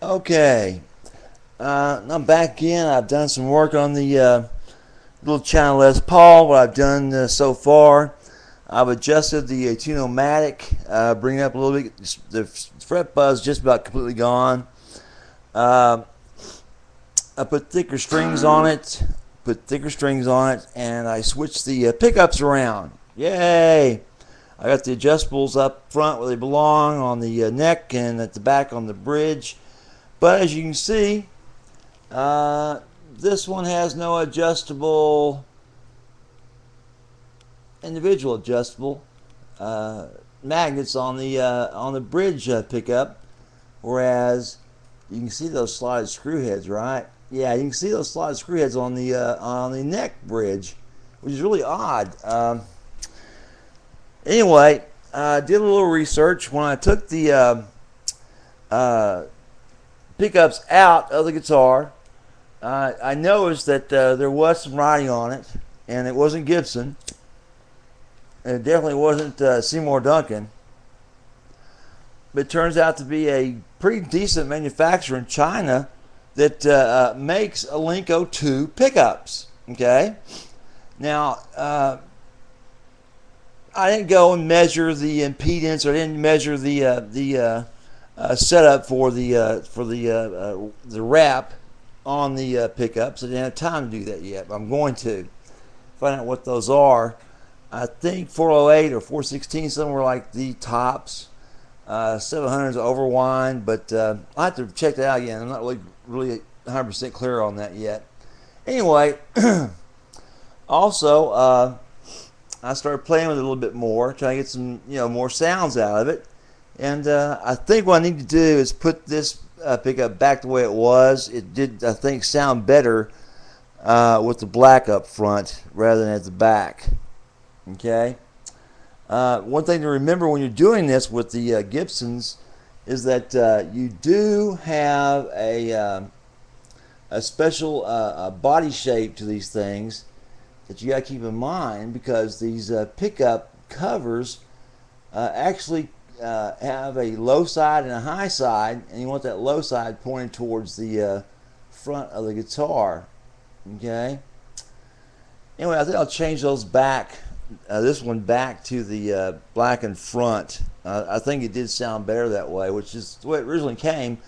Okay, I'm back in. I've done some work on the little China Les Paul. What I've done so far, I've adjusted the tune-o-matic, bring it up a little bit. The fret buzz just about completely gone. Uh, I put thicker strings on it. And I switched the pickups around. Yay! I got the adjustables up front where they belong on the neck and at the back on the bridge. But as you can see, this one has no individual adjustable magnets on the bridge pickup, whereas you can see those slotted screw heads, right? Yeah, you can see those slotted screw heads on the neck bridge, which is really odd. Anyway, I did a little research when I took the pickups out of the guitar. I noticed that there was some writing on it, and it wasn't Gibson. And it definitely wasn't Seymour Duncan. But it turns out to be a pretty decent manufacturer in China that makes Alinco 2 pickups. Okay? Now, I didn't go and measure the impedance, or I didn't measure the setup for the wrap on the pickups. I didn't have time to do that yet, but I'm going to find out what those are. I think 408 or 416 somewhere like the tops. 700 is overwind, but I'll have to check that out again. I'm not really 100% clear on that yet. Anyway, also I started playing with it a little bit more, trying to get some more sounds out of it. And I think what I need to do is put this pickup back the way it was. It did, I think, sound better with the black up front rather than at the back. Okay. One thing to remember when you're doing this with the Gibsons is that you do have a special body shape to these things that you got to keep in mind, because these pickup covers actually have a low side and a high side, and you want that low side pointed towards the front of the guitar. Okay. Anyway, I think I'll change those back. This one back to the black and front. I think it did sound better that way, which is the way it originally came.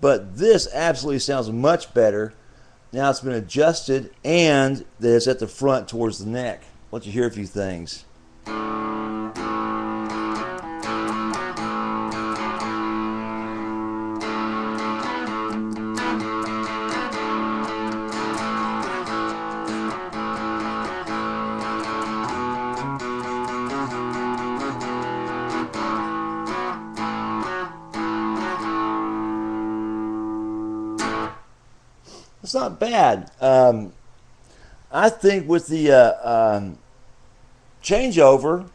But this absolutely sounds much better. Now it's been adjusted, and that it's at the front towards the neck. I'll let you hear a few things. It's not bad. I think with the changeover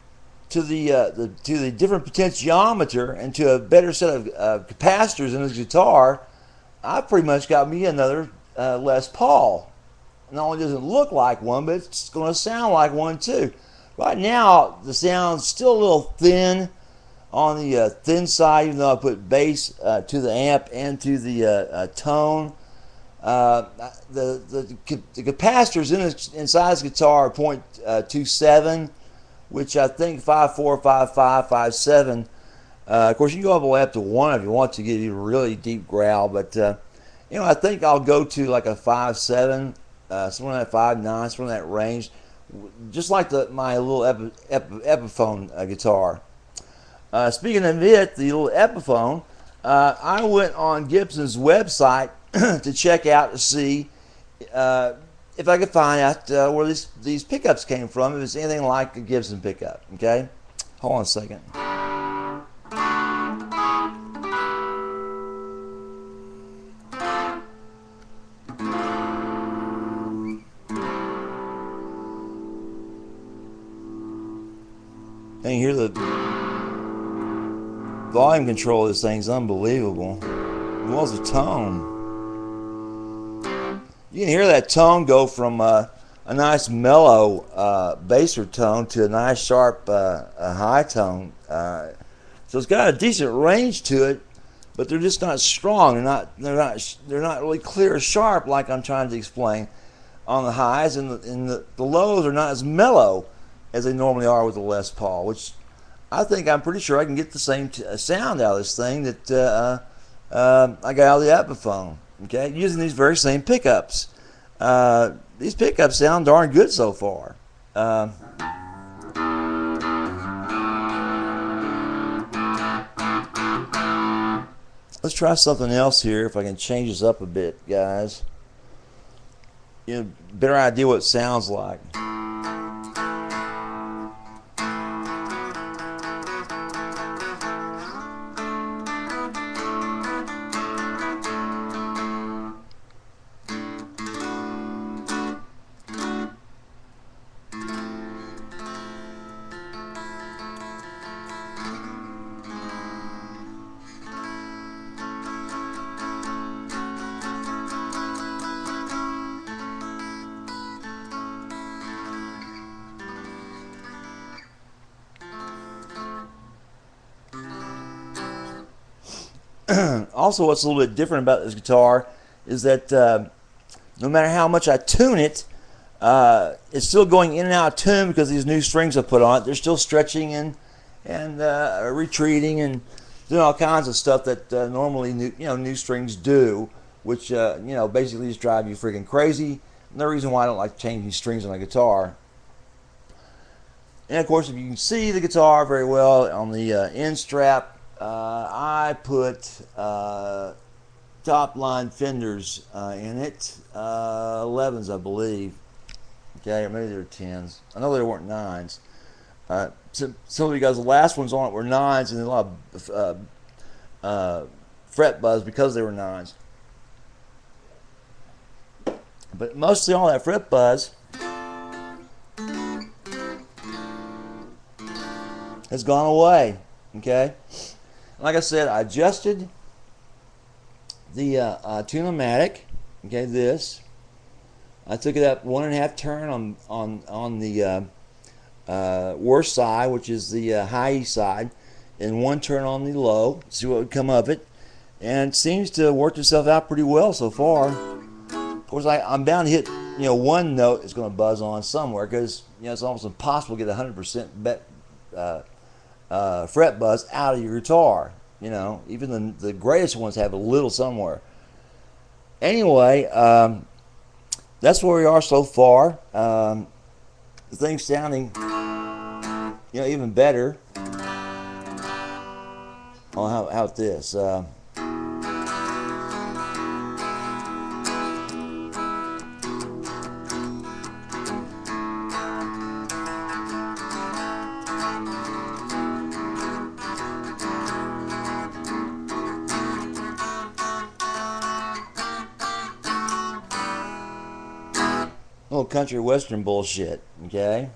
to the different potentiometer and to a better set of capacitors in this guitar, I pretty much got me another Les Paul. Not only does it look like one, but it's going to sound like one too. Right now, the sound's still a little thin on the thin side, even though I put bass to the amp and to the tone. The capacitors inside this guitar are 0.27, which I think 5.4, 5.5, 5.7. Of course, you can go all the way up to 1 if you want to get a really deep growl, but I think I'll go to like a 5.7, somewhere in that 5.9, somewhere in that range, just like my little Epiphone guitar. Speaking of it, the little Epiphone, I went on Gibson's website to check out to see if I could find out where these pickups came from, if it's anything like a Gibson pickup. Okay, hold on a second. And you hear the volume control of this thing's unbelievable. As well as the tone. You can hear that tone go from a nice mellow basser tone to a nice sharp high tone. So it's got a decent range to it, but they're just not strong. They're not really clear or sharp like I'm trying to explain on the highs, and the lows are not as mellow as they normally are with the Les Paul, which I think I'm pretty sure I can get the same sound out of this thing that I got out of the Epiphone. Okay, using these very same pickups. These pickups sound darn good so far. Let's try something else here if I can change this up a bit, guys. You know, better idea what it sounds like. Also, what's a little bit different about this guitar is that no matter how much I tune it, it's still going in and out of tune because these new strings I put on it. They're still stretching and retreating and doing all kinds of stuff that normally new strings do, which basically just drive you freaking crazy. And the reason why I don't like changing strings on a guitar. And of course, if you can see the guitar very well on the end strap, I put top line fenders in it, 11s I believe. Okay, or maybe they were 10s. I know they weren't 9s. So because the last ones on it were 9s and a lot of fret buzz because they were 9s. But mostly all that fret buzz has gone away. Okay. Like I said, I adjusted the tune-o-matic. Okay, this. I took it up 1.5 turn on the worst side, which is the high E side, and 1 turn on the low. See what would come of it, and it seems to have worked itself out pretty well so far. Of course, I'm bound to hit one note is going to buzz on somewhere because it's almost impossible to get 100% fret buzz out of your guitar. Even the greatest ones have a little somewhere. Anyway, that's where we are so far. The thing's sounding, even better. Oh, how about this? Little country western bullshit, okay?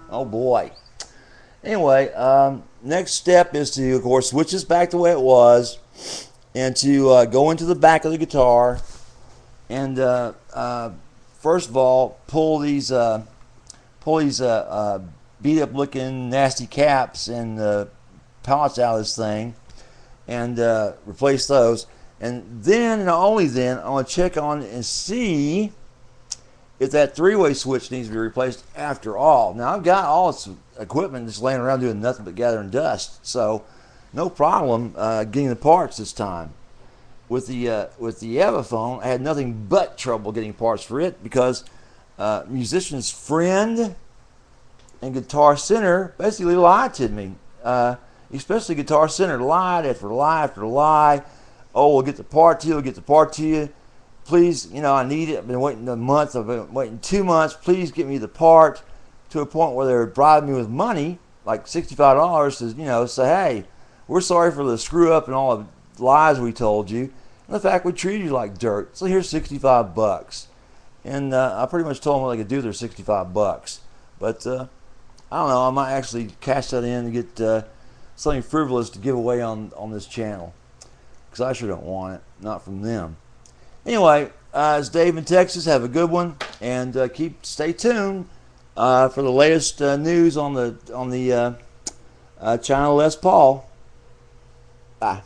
Oh boy. Anyway, next step is to, of course, switch this back the way it was, and to go into the back of the guitar, and first of all, pull these beat up looking nasty caps and pallets out of this thing, and replace those. And then, and only then, I want to check on and see if that 3-way switch needs to be replaced after all. Now, I've got all this equipment just laying around doing nothing but gathering dust, so no problem getting the parts this time. With the Epiphone, I had nothing but trouble getting parts for it because Musician's Friend and Guitar Center basically lied to me. Especially Guitar Center, lied after lie after lie. Oh, we'll get the part to you, we'll get the part to you. Please, I need it. I've been waiting a month, I've been waiting 2 months. Please get me the part, to a point where they were bribing me with money, like $65 to, say, hey, we're sorry for the screw up and all the lies we told you. And the fact we treated you like dirt. So here's $65. And I pretty much told them what they could do with their $65. But I don't know, I might actually cash that in and get something frivolous to give away on this channel, because I sure don't want it, not from them. Anyway, it's Davesintexas. Have a good one, and stay tuned. for the latest news on the China Les Paul. Bye.